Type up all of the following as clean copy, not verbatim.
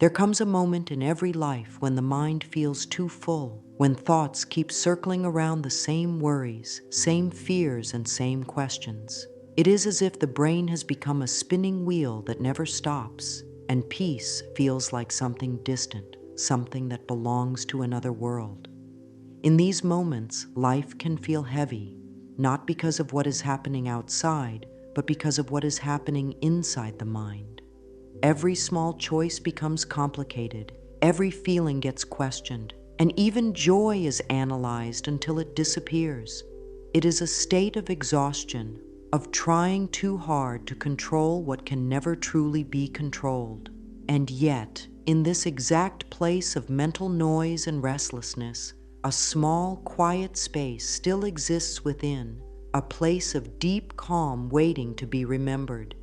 There comes a moment in every life when the mind feels too full, when thoughts keep circling around the same worries, same fears, and same questions. It is as if the brain has become a spinning wheel that never stops, and peace feels like something distant, something that belongs to another world. In these moments, life can feel heavy, not because of what is happening outside, but because of what is happening inside the mind. Every small choice becomes complicated, every feeling gets questioned, and even joy is analyzed until it disappears. It is a state of exhaustion, of trying too hard to control what can never truly be controlled. And yet, in this exact place of mental noise and restlessness, a small, quiet space still exists within, a place of deep calm waiting to be remembered.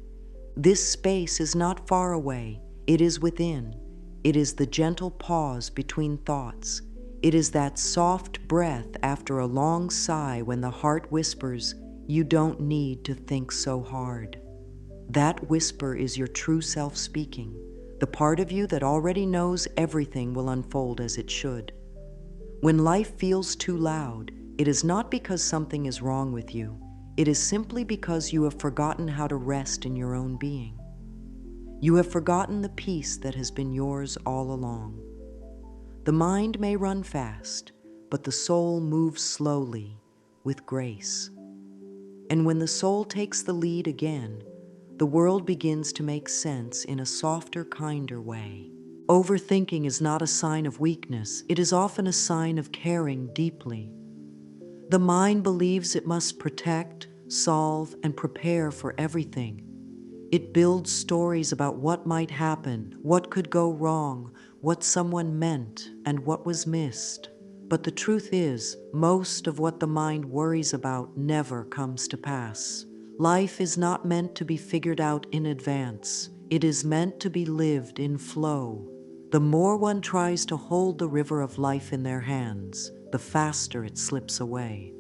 This space is not far away, it is within. It is the gentle pause between thoughts. It is that soft breath after a long sigh when the heart whispers, "You don't need to think so hard." That whisper is your true self speaking, the part of you that already knows everything will unfold as it should. When life feels too loud, it is not because something is wrong with you. It is simply because you have forgotten how to rest in your own being. You have forgotten the peace that has been yours all along. The mind may run fast, but the soul moves slowly, with grace. And when the soul takes the lead again, the world begins to make sense in a softer, kinder way. Overthinking is not a sign of weakness. It is often a sign of caring deeply. The mind believes it must protect, solve, and prepare for everything. It builds stories about what might happen, what could go wrong, what someone meant, and what was missed. But the truth is, most of what the mind worries about never comes to pass. Life is not meant to be figured out in advance. It is meant to be lived in flow. The more one tries to hold the river of life in their hands, the faster it slips away.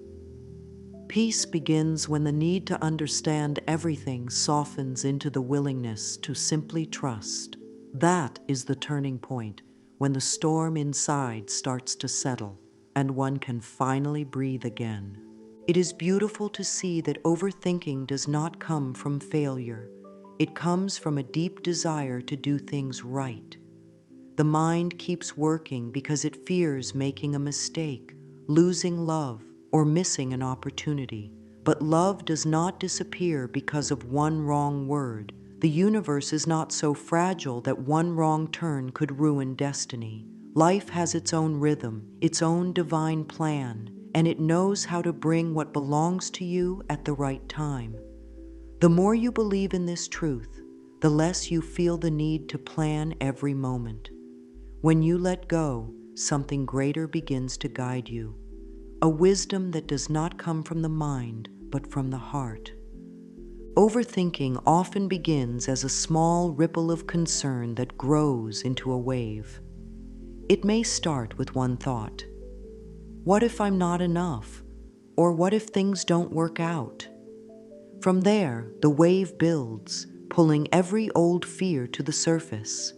Peace begins when the need to understand everything softens into the willingness to simply trust. That is the turning point, when the storm inside starts to settle and one can finally breathe again. It is beautiful to see that overthinking does not come from failure. It comes from a deep desire to do things right. The mind keeps working because it fears making a mistake, losing love, or missing an opportunity. But love does not disappear because of one wrong word. The universe is not so fragile that one wrong turn could ruin destiny. Life has its own rhythm, its own divine plan, and it knows how to bring what belongs to you at the right time. The more you believe in this truth, the less you feel the need to plan every moment. When you let go, something greater begins to guide you, a wisdom that does not come from the mind, but from the heart. Overthinking often begins as a small ripple of concern that grows into a wave. It may start with one thought. What if I'm not enough? Or what if things don't work out? From there, the wave builds, pulling every old fear to the surface.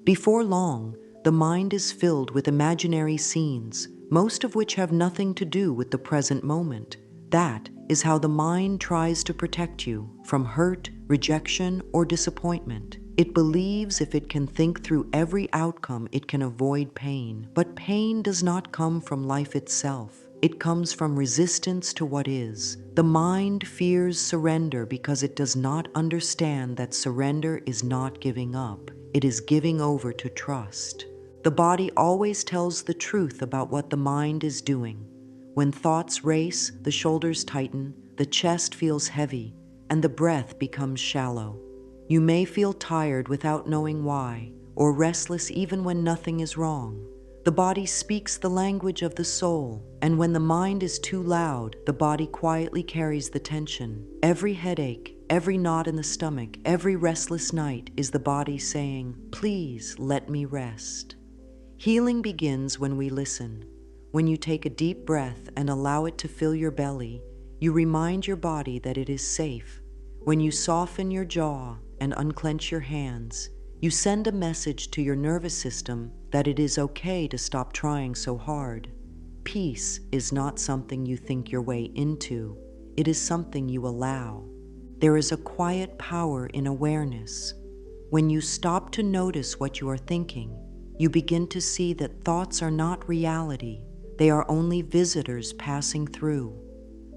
Before long, the mind is filled with imaginary scenes, most of which have nothing to do with the present moment. That is how the mind tries to protect you from hurt, rejection, or disappointment. It believes if it can think through every outcome, it can avoid pain. But pain does not come from life itself. It comes from resistance to what is. The mind fears surrender because it does not understand that surrender is not giving up. It is giving over to trust. The body always tells the truth about what the mind is doing. When thoughts race, the shoulders tighten, the chest feels heavy, and the breath becomes shallow. You may feel tired without knowing why, or restless even when nothing is wrong. The body speaks the language of the soul, and when the mind is too loud, the body quietly carries the tension. Every headache, every knot in the stomach, every restless night is the body saying, "Please let me rest." Healing begins when we listen. When you take a deep breath and allow it to fill your belly, you remind your body that it is safe. When you soften your jaw and unclench your hands, You send a message to your nervous system that it is okay to stop trying so hard. Peace is not something you think your way into, it is something you allow. There is a quiet power in awareness. When you stop to notice what you are thinking, you begin to see that thoughts are not reality, they are only visitors passing through.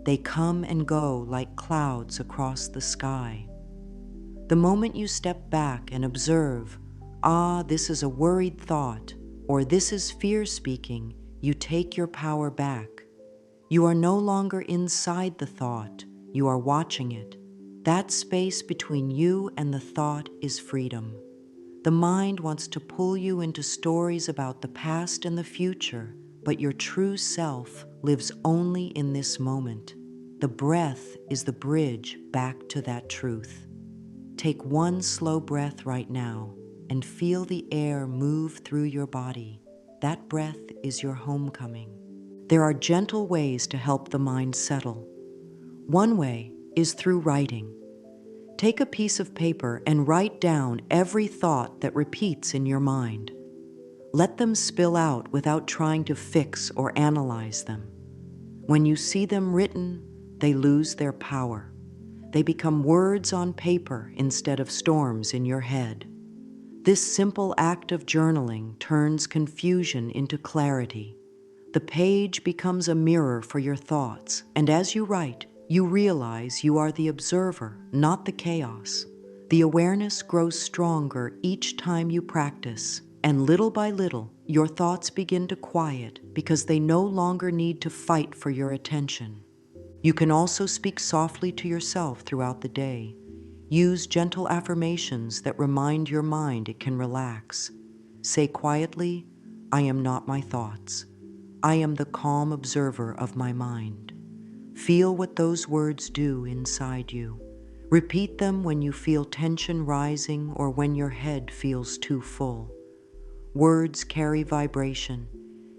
They come and go like clouds across the sky. The moment you step back and observe, ah, this is a worried thought, or this is fear speaking, you take your power back. You are no longer inside the thought, you are watching it. That space between you and the thought is freedom. The mind wants to pull you into stories about the past and the future, but your true self lives only in this moment. The breath is the bridge back to that truth. Take one slow breath right now and feel the air move through your body. That breath is your homecoming. There are gentle ways to help the mind settle. One way is through writing. Take a piece of paper and write down every thought that repeats in your mind. Let them spill out without trying to fix or analyze them. When you see them written, they lose their power. They become words on paper instead of storms in your head. This simple act of journaling turns confusion into clarity. The page becomes a mirror for your thoughts, and as you write, you realize you are the observer, not the chaos. The awareness grows stronger each time you practice, and little by little, your thoughts begin to quiet because they no longer need to fight for your attention. You can also speak softly to yourself throughout the day. Use gentle affirmations that remind your mind it can relax. Say quietly, I am not my thoughts. I am the calm observer of my mind. Feel what those words do inside you. Repeat them when you feel tension rising or when your head feels too full. Words carry vibration,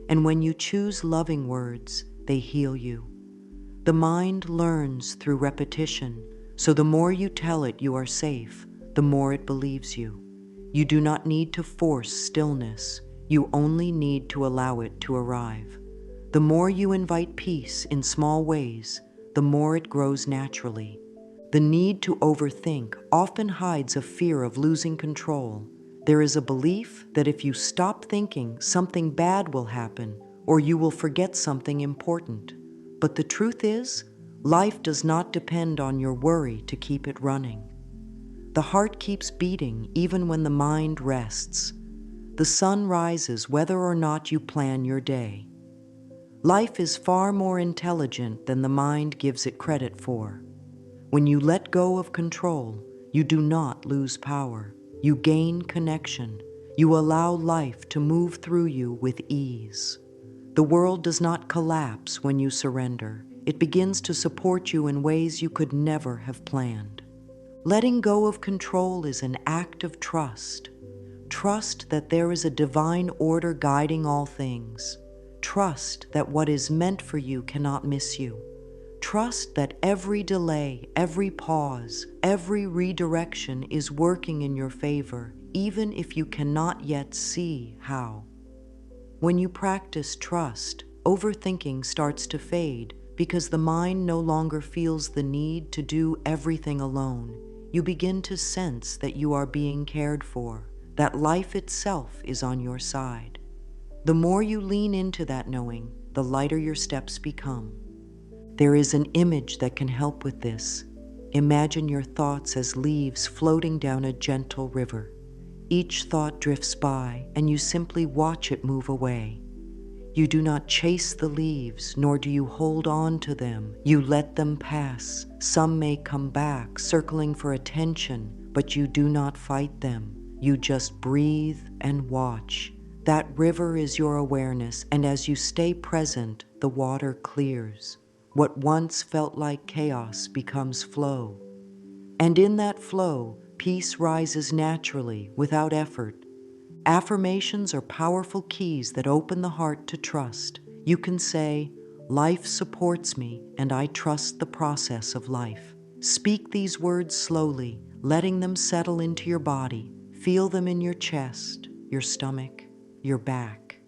and when you choose loving words, they heal you. The mind learns through repetition, so the more you tell it you are safe, the more it believes you. You do not need to force stillness, you only need to allow it to arrive. The more you invite peace in small ways, the more it grows naturally. The need to overthink often hides a fear of losing control. There is a belief that if you stop thinking, something bad will happen, or you will forget something important. But the truth is, life does not depend on your worry to keep it running. The heart keeps beating even when the mind rests. The sun rises whether or not you plan your day. Life is far more intelligent than the mind gives it credit for. When you let go of control, you do not lose power. You gain connection. You allow life to move through you with ease. The world does not collapse when you surrender. It begins to support you in ways you could never have planned. Letting go of control is an act of trust. Trust that there is a divine order guiding all things. Trust that what is meant for you cannot miss you. Trust that every delay, every pause, every redirection is working in your favor, even if you cannot yet see how. When you practice trust, overthinking starts to fade because the mind no longer feels the need to do everything alone. You begin to sense that you are being cared for, that life itself is on your side. The more you lean into that knowing, the lighter your steps become. There is an image that can help with this. Imagine your thoughts as leaves floating down a gentle river. Each thought drifts by, and you simply watch it move away. You do not chase the leaves, nor do you hold on to them. You let them pass. Some may come back, circling for attention, but you do not fight them. You just breathe and watch. That river is your awareness, and as you stay present, the water clears. What once felt like chaos becomes flow. And in that flow, peace rises naturally, without effort. Affirmations are powerful keys that open the heart to trust. You can say, life supports me, and I trust the process of life. Speak these words slowly, letting them settle into your body. Feel them in your chest, your stomach, your back.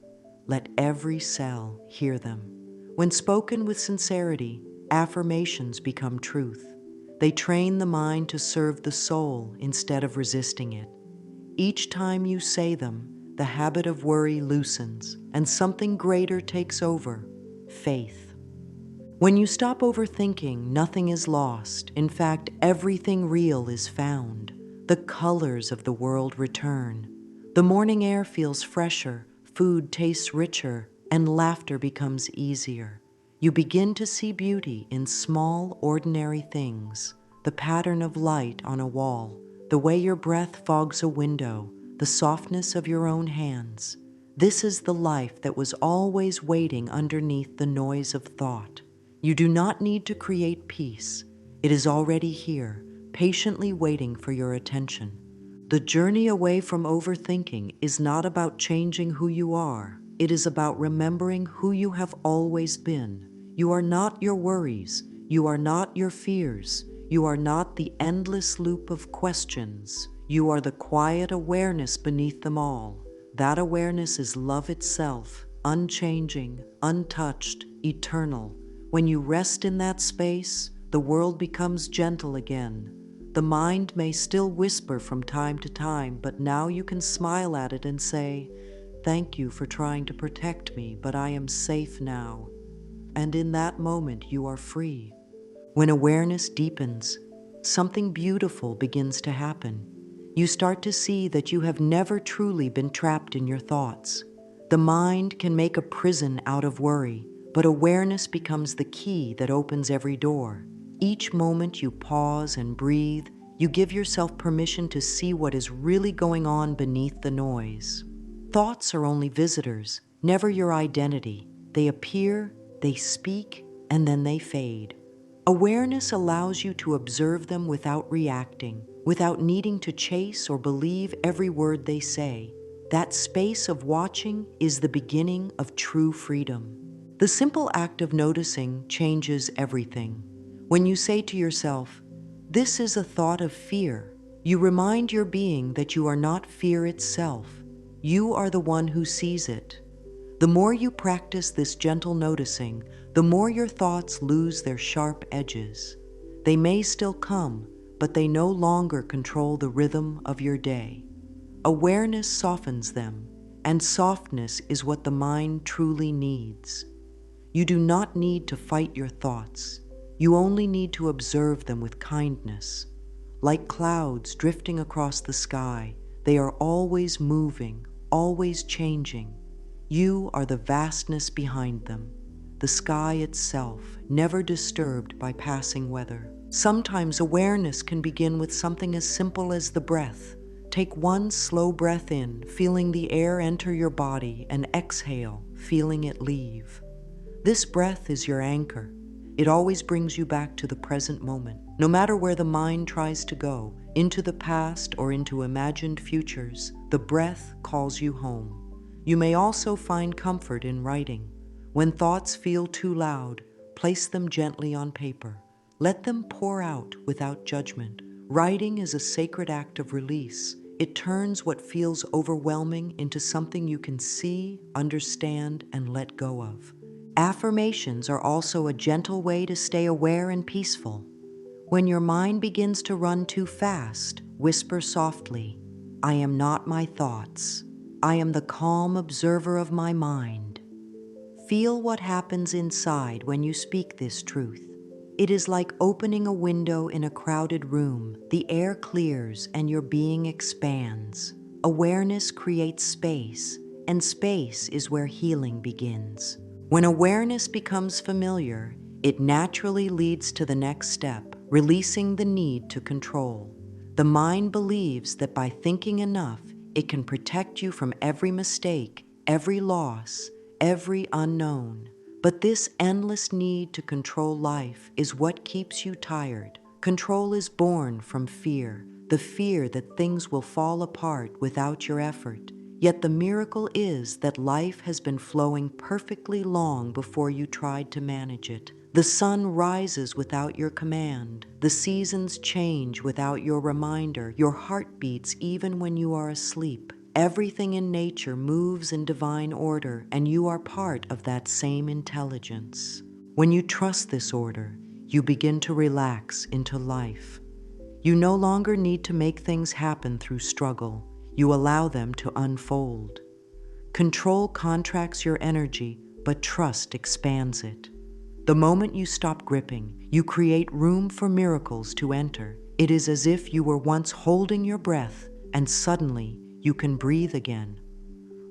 Let every cell hear them. When spoken with sincerity, affirmations become truth. They train the mind to serve the soul instead of resisting it. Each time you say them, the habit of worry loosens and something greater takes over: faith. When you stop overthinking, nothing is lost. In fact, everything real is found. The colors of the world return. The morning air feels fresher, food tastes richer, and laughter becomes easier. You begin to see beauty in small, ordinary things: the pattern of light on a wall, the way your breath fogs a window, the softness of your own hands. This is the life that was always waiting underneath the noise of thought. You do not need to create peace. It is already here, patiently waiting for your attention. The journey away from overthinking is not about changing who you are. It is about remembering who you have always been. You are not your worries. You are not your fears. You are not the endless loop of questions. You are the quiet awareness beneath them all. That awareness is love itself, unchanging, untouched, eternal. When you rest in that space, the world becomes gentle again. The mind may still whisper from time to time, but now you can smile at it and say, "Thank you for trying to protect me, but I am safe now." And in that moment, you are free. When awareness deepens, something beautiful begins to happen. You start to see that you have never truly been trapped in your thoughts. The mind can make a prison out of worry, but awareness becomes the key that opens every door. Each moment you pause and breathe, you give yourself permission to see what is really going on beneath the noise. Thoughts are only visitors, never your identity. They appear, they speak, and then they fade. Awareness allows you to observe them without reacting, without needing to chase or believe every word they say. That space of watching is the beginning of true freedom. The simple act of noticing changes everything. When you say to yourself, "This is a thought of fear," you remind your being that you are not fear itself. You are the one who sees it. The more you practice this gentle noticing, the more your thoughts lose their sharp edges. They may still come, but they no longer control the rhythm of your day. Awareness softens them, and softness is what the mind truly needs. You do not need to fight your thoughts. You only need to observe them with kindness. Like clouds drifting across the sky, they are always moving, always changing. You are the vastness behind them, the sky itself, never disturbed by passing weather. Sometimes awareness can begin with something as simple as the breath. Take one slow breath in, feeling the air enter your body, and exhale, feeling it leave. This breath is your anchor. It always brings you back to the present moment. No matter where the mind tries to go, into the past or into imagined futures, the breath calls you home. You may also find comfort in writing. When thoughts feel too loud, place them gently on paper. Let them pour out without judgment. Writing is a sacred act of release. It turns what feels overwhelming into something you can see, understand, and let go of. Affirmations are also a gentle way to stay aware and peaceful. When your mind begins to run too fast, whisper softly, "I am not my thoughts. I am the calm observer of my mind." Feel what happens inside when you speak this truth. It is like opening a window in a crowded room. The air clears and your being expands. Awareness creates space, and space is where healing begins. When awareness becomes familiar, it naturally leads to the next step, releasing the need to control. The mind believes that by thinking enough, it can protect you from every mistake, every loss, every unknown. But this endless need to control life is what keeps you tired. Control is born from fear, the fear that things will fall apart without your effort. Yet the miracle is that life has been flowing perfectly long before you tried to manage it. The sun rises without your command. The seasons change without your reminder. Your heart beats even when you are asleep. Everything in nature moves in divine order, and you are part of that same intelligence. When you trust this order, you begin to relax into life. You no longer need to make things happen through struggle. You allow them to unfold. Control contracts your energy, but trust expands it. The moment you stop gripping, you create room for miracles to enter. It is as if you were once holding your breath, and suddenly you can breathe again.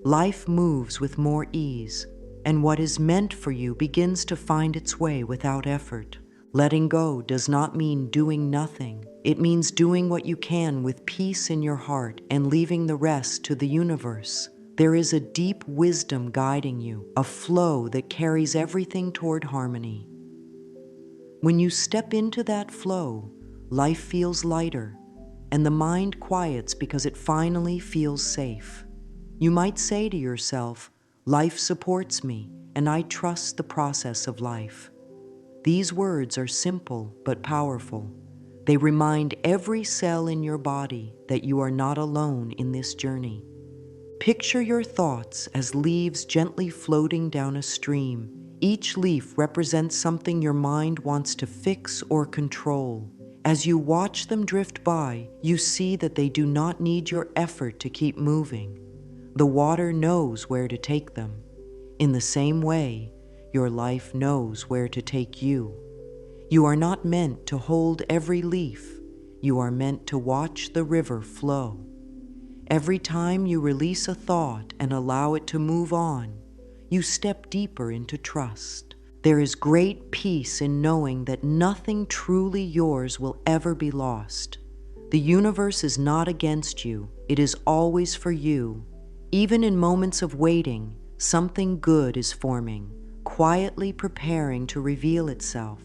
Life moves with more ease, and what is meant for you begins to find its way without effort. Letting go does not mean doing nothing. It means doing what you can with peace in your heart and leaving the rest to the universe. There is a deep wisdom guiding you, a flow that carries everything toward harmony. When you step into that flow, life feels lighter, and the mind quiets because it finally feels safe. You might say to yourself, "Life supports me, and I trust the process of life." These words are simple but powerful. They remind every cell in your body that you are not alone in this journey. Picture your thoughts as leaves gently floating down a stream. Each leaf represents something your mind wants to fix or control. As you watch them drift by, you see that they do not need your effort to keep moving. The water knows where to take them. In the same way, your life knows where to take you. You are not meant to hold every leaf. You are meant to watch the river flow. Every time you release a thought and allow it to move on, you step deeper into trust. There is great peace in knowing that nothing truly yours will ever be lost. The universe is not against you. It is always for you. Even in moments of waiting, something good is forming, quietly preparing to reveal itself.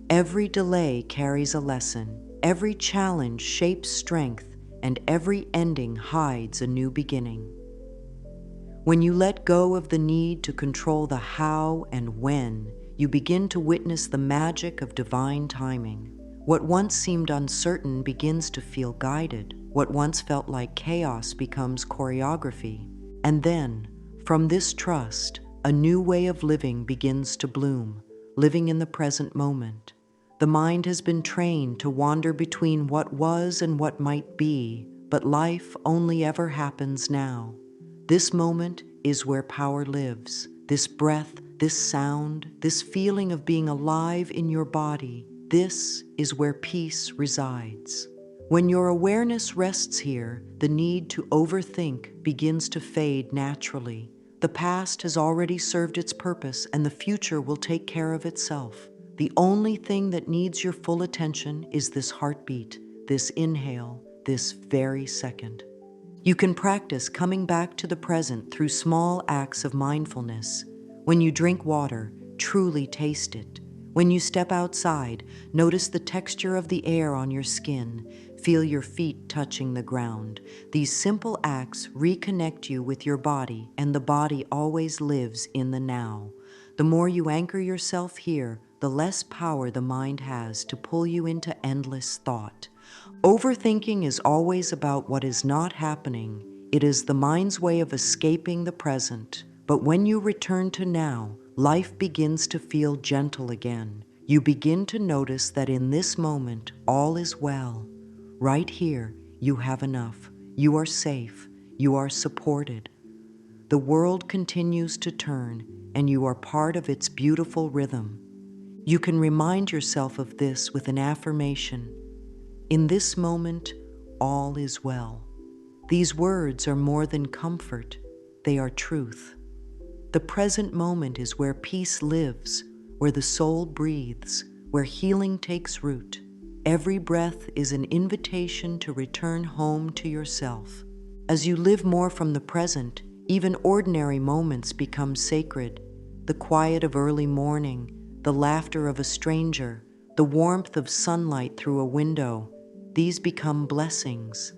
Every delay carries a lesson. Every challenge shapes strength, and every ending hides a new beginning. When you let go of the need to control the how and when, you begin to witness the magic of divine timing. What once seemed uncertain begins to feel guided. What once felt like chaos becomes choreography. And then, from this trust, a new way of living begins to bloom, living in the present moment. The mind has been trained to wander between what was and what might be, but life only ever happens now. This moment is where power lives. This breath, this sound, this feeling of being alive in your body, this is where peace resides. When your awareness rests here, the need to overthink begins to fade naturally. The past has already served its purpose, and the future will take care of itself. The only thing that needs your full attention is this heartbeat, this inhale, this very second. You can practice coming back to the present through small acts of mindfulness. When you drink water, truly taste it. When you step outside, notice the texture of the air on your skin. Feel your feet touching the ground. These simple acts reconnect you with your body, and the body always lives in the now. The more you anchor yourself here, the less power the mind has to pull you into endless thought. Overthinking is always about what is not happening. It is the mind's way of escaping the present. But when you return to now, life begins to feel gentle again. You begin to notice that in this moment, all is well. Right here, you have enough. You are safe. You are supported. The world continues to turn, and you are part of its beautiful rhythm. You can remind yourself of this with an affirmation. In this moment, all is well. These words are more than comfort. They are truth. The present moment is where peace lives, where the soul breathes, where healing takes root. Every breath is an invitation to return home to yourself. As you live more from the present, even ordinary moments become sacred. The quiet of early morning, the laughter of a stranger, the warmth of sunlight through a window, these become blessings.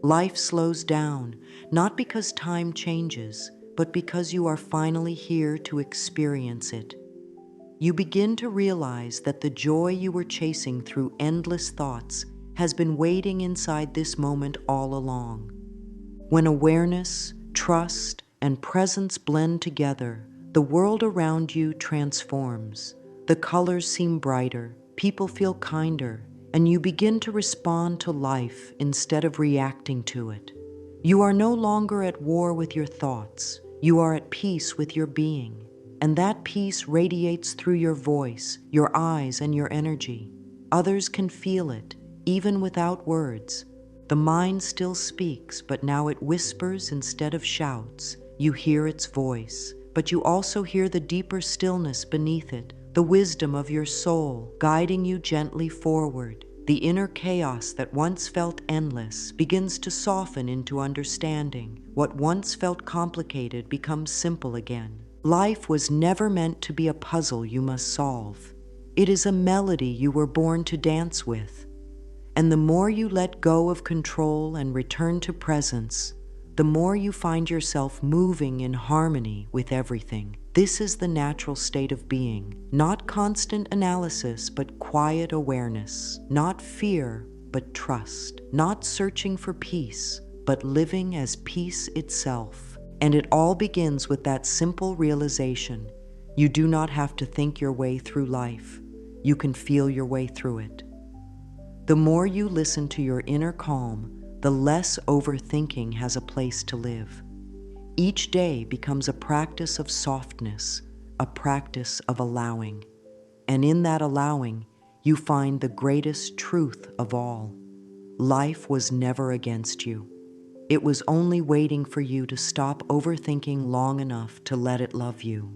Life slows down, not because time changes, but because you are finally here to experience it. You begin to realize that the joy you were chasing through endless thoughts has been waiting inside this moment all along. When awareness, trust, and presence blend together, the world around you transforms. The colors seem brighter, people feel kinder, and you begin to respond to life instead of reacting to it. You are no longer at war with your thoughts. You are at peace with your being. And that peace radiates through your voice, your eyes, and your energy. Others can feel it, even without words. The mind still speaks, but now it whispers instead of shouts. You hear its voice, but you also hear the deeper stillness beneath it, the wisdom of your soul guiding you gently forward. The inner chaos that once felt endless begins to soften into understanding. What once felt complicated becomes simple again. Life was never meant to be a puzzle you must solve. It is a melody you were born to dance with. And the more you let go of control and return to presence, the more you find yourself moving in harmony with everything. This is the natural state of being, not constant analysis, but quiet awareness, not fear, but trust, not searching for peace, but living as peace itself. And it all begins with that simple realization: you do not have to think your way through life. You can feel your way through it. The more you listen to your inner calm, the less overthinking has a place to live. Each day becomes a practice of softness, a practice of allowing. And in that allowing, you find the greatest truth of all. Life was never against you. It was only waiting for you to stop overthinking long enough to let it love you.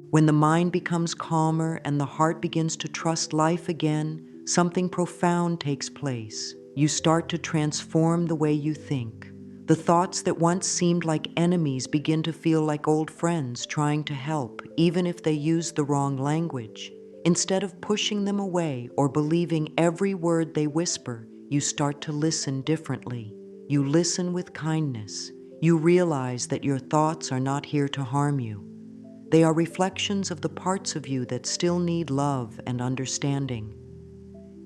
When the mind becomes calmer and the heart begins to trust life again, something profound takes place. You start to transform the way you think. The thoughts that once seemed like enemies begin to feel like old friends trying to help, even if they use the wrong language. Instead of pushing them away or believing every word they whisper, you start to listen differently. You listen with kindness. You realize that your thoughts are not here to harm you. They are reflections of the parts of you that still need love and understanding.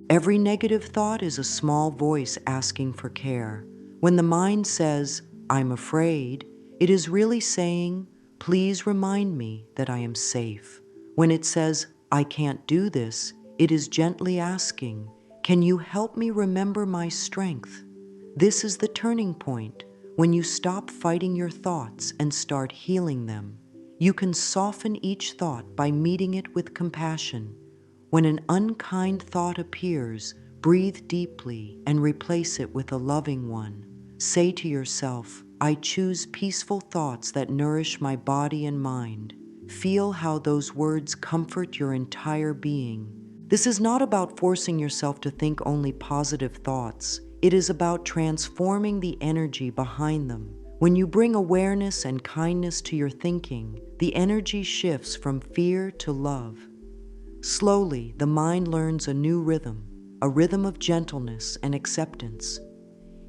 Every negative thought is a small voice asking for care. When the mind says, "I'm afraid," it is really saying, "Please remind me that I am safe." When it says, "I can't do this," it is gently asking, "Can you help me remember my strength?" This is the turning point, when you stop fighting your thoughts and start healing them. You can soften each thought by meeting it with compassion. When an unkind thought appears, breathe deeply and replace it with a loving one. Say to yourself, "I choose peaceful thoughts that nourish my body and mind." Feel how those words comfort your entire being. This is not about forcing yourself to think only positive thoughts. It is about transforming the energy behind them. When you bring awareness and kindness to your thinking, the energy shifts from fear to love. Slowly, the mind learns a new rhythm, a rhythm of gentleness and acceptance.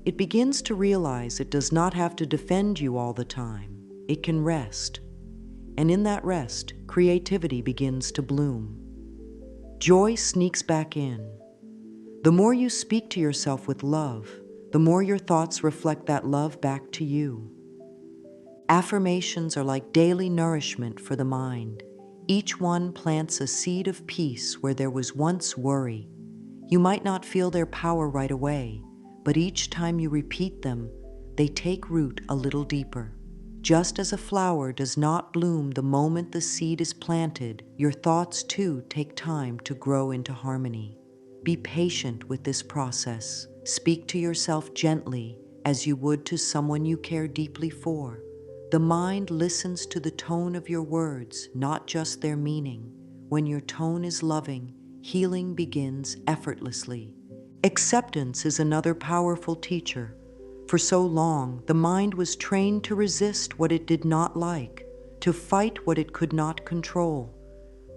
It begins to realize it does not have to defend you all the time. It can rest. And in that rest, creativity begins to bloom. Joy sneaks back in. The more you speak to yourself with love, the more your thoughts reflect that love back to you. Affirmations are like daily nourishment for the mind. Each one plants a seed of peace where there was once worry. You might not feel their power right away, but each time you repeat them, they take root a little deeper. Just as a flower does not bloom the moment the seed is planted, your thoughts too take time to grow into harmony. Be patient with this process. Speak to yourself gently as you would to someone you care deeply for. The mind listens to the tone of your words, not just their meaning. When your tone is loving, healing begins effortlessly. Acceptance is another powerful teacher. For so long, the mind was trained to resist what it did not like, to fight what it could not control.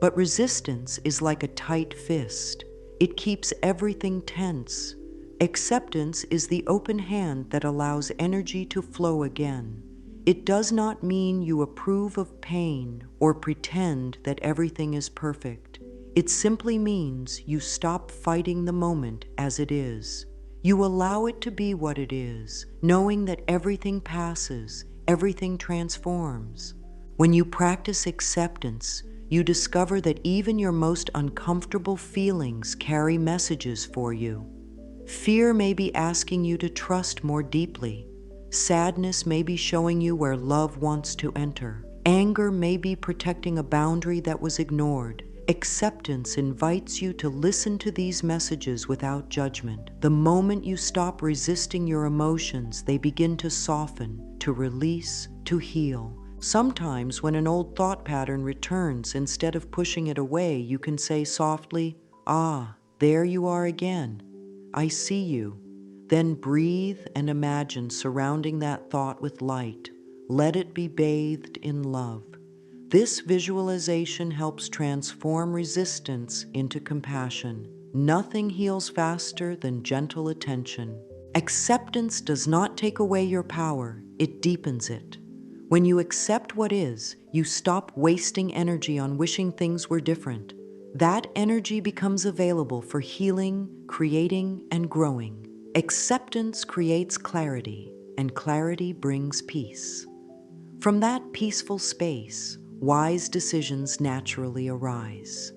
But resistance is like a tight fist. It keeps everything tense. Acceptance is the open hand that allows energy to flow again. It does not mean you approve of pain or pretend that everything is perfect. It simply means you stop fighting the moment as it is. You allow it to be what it is, knowing that everything passes, everything transforms. When you practice acceptance, you discover that even your most uncomfortable feelings carry messages for you. Fear may be asking you to trust more deeply. Sadness may be showing you where love wants to enter. Anger may be protecting a boundary that was ignored. Acceptance invites you to listen to these messages without judgment. The moment you stop resisting your emotions, they begin to soften, to release, to heal. Sometimes when an old thought pattern returns, instead of pushing it away, you can say softly, "Ah, there you are again. I see you." Then breathe and imagine surrounding that thought with light. Let it be bathed in love. This visualization helps transform resistance into compassion. Nothing heals faster than gentle attention. Acceptance does not take away your power, it deepens it. When you accept what is, you stop wasting energy on wishing things were different. That energy becomes available for healing, creating, and growing. Acceptance creates clarity, and clarity brings peace. From that peaceful space, wise decisions naturally arise.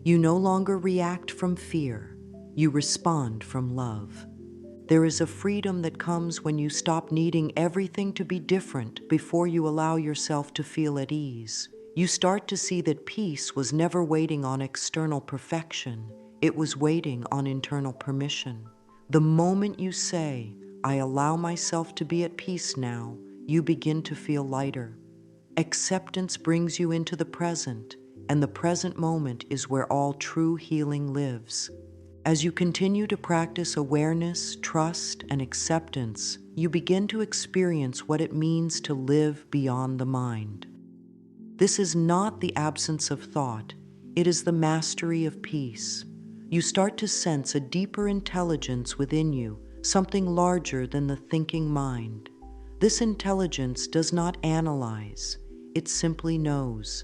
You no longer react from fear, you respond from love. There is a freedom that comes when you stop needing everything to be different before you allow yourself to feel at ease. You start to see that peace was never waiting on external perfection, it was waiting on internal permission. The moment you say, "I allow myself to be at peace now," you begin to feel lighter. Acceptance brings you into the present, and the present moment is where all true healing lives. As you continue to practice awareness, trust, and acceptance, you begin to experience what it means to live beyond the mind. This is not the absence of thought, it is the mastery of peace. You start to sense a deeper intelligence within you, something larger than the thinking mind. This intelligence does not analyze, it simply knows.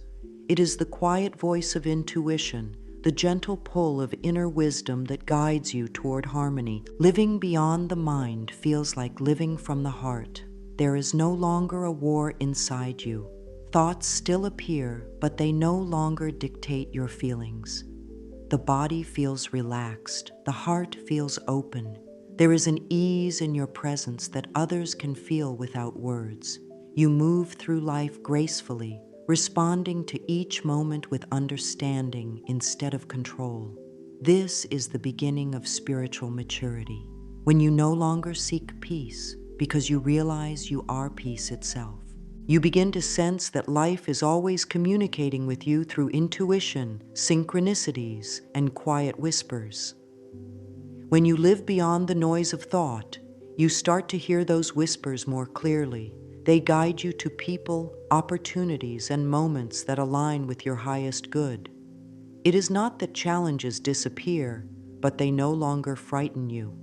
It is the quiet voice of intuition, the gentle pull of inner wisdom that guides you toward harmony. Living beyond the mind feels like living from the heart. There is no longer a war inside you. Thoughts still appear, but they no longer dictate your feelings. The body feels relaxed, the heart feels open. There is an ease in your presence that others can feel without words. You move through life gracefully, responding to each moment with understanding instead of control. This is the beginning of spiritual maturity, when you no longer seek peace because you realize you are peace itself. You begin to sense that life is always communicating with you through intuition, synchronicities, and quiet whispers. When you live beyond the noise of thought, you start to hear those whispers more clearly. They guide you to people, opportunities, and moments that align with your highest good. It is not that challenges disappear, but they no longer frighten you.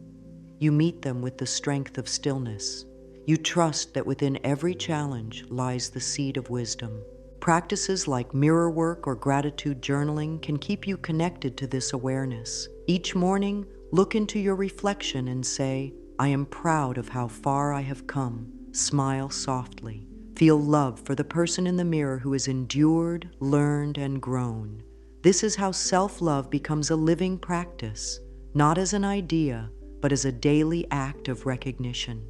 You meet them with the strength of stillness. You trust that within every challenge lies the seed of wisdom. Practices like mirror work or gratitude journaling can keep you connected to this awareness. Each morning, look into your reflection and say, "I am proud of how far I have come." Smile softly. Feel love for the person in the mirror who has endured, learned, and grown. This is how self-love becomes a living practice, not as an idea, but as a daily act of recognition.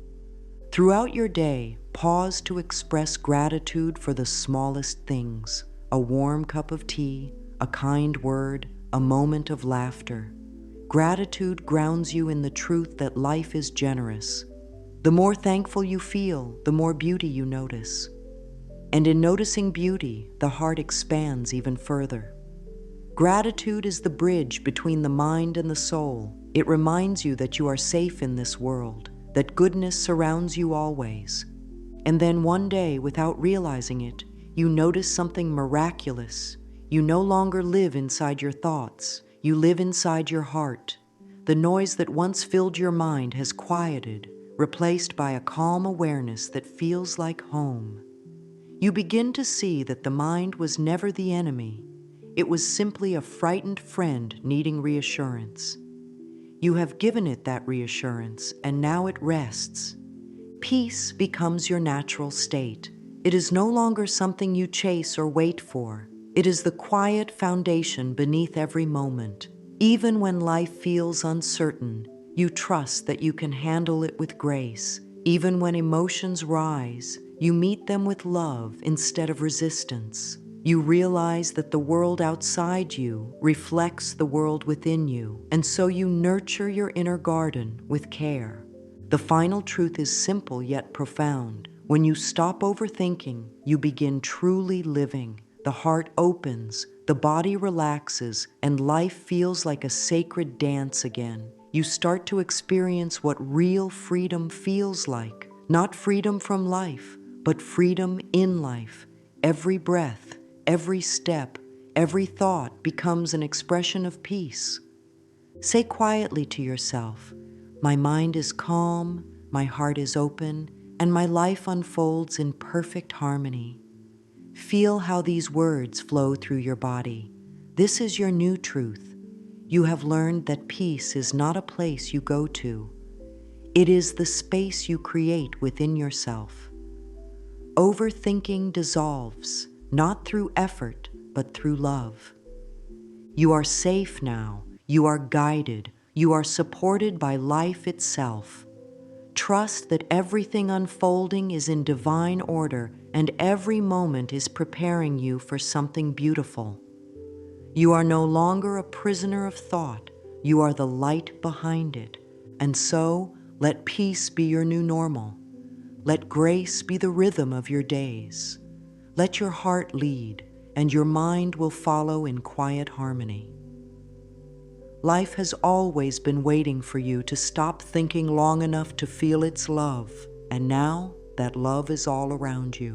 Throughout your day, pause to express gratitude for the smallest things: a warm cup of tea, a kind word, a moment of laughter. Gratitude grounds you in the truth that life is generous. The more thankful you feel, the more beauty you notice. And in noticing beauty, the heart expands even further. Gratitude is the bridge between the mind and the soul. It reminds you that you are safe in this world, that goodness surrounds you always. And then one day, without realizing it, you notice something miraculous. You no longer live inside your thoughts, you live inside your heart. The noise that once filled your mind has quieted, replaced by a calm awareness that feels like home. You begin to see that the mind was never the enemy. It was simply a frightened friend needing reassurance. You have given it that reassurance, and now it rests. Peace becomes your natural state. It is no longer something you chase or wait for. It is the quiet foundation beneath every moment. Even when life feels uncertain, you trust that you can handle it with grace. Even when emotions rise, you meet them with love instead of resistance. You realize that the world outside you reflects the world within you, and so you nurture your inner garden with care. The final truth is simple yet profound. When you stop overthinking, you begin truly living. The heart opens, the body relaxes, and life feels like a sacred dance again. You start to experience what real freedom feels like. Not freedom from life, but freedom in life. Every breath, every step, every thought becomes an expression of peace. Say quietly to yourself, "My mind is calm, my heart is open, and my life unfolds in perfect harmony." Feel how these words flow through your body. This is your new truth. You have learned that peace is not a place you go to. It is the space you create within yourself. Overthinking dissolves, not through effort, but through love. You are safe now. You are guided. You are supported by life itself. Trust that everything unfolding is in divine order and every moment is preparing you for something beautiful. You are no longer a prisoner of thought. You are the light behind it. And so, let peace be your new normal. Let grace be the rhythm of your days. Let your heart lead, and your mind will follow in quiet harmony. Life has always been waiting for you to stop thinking long enough to feel its love, and now that love is all around you.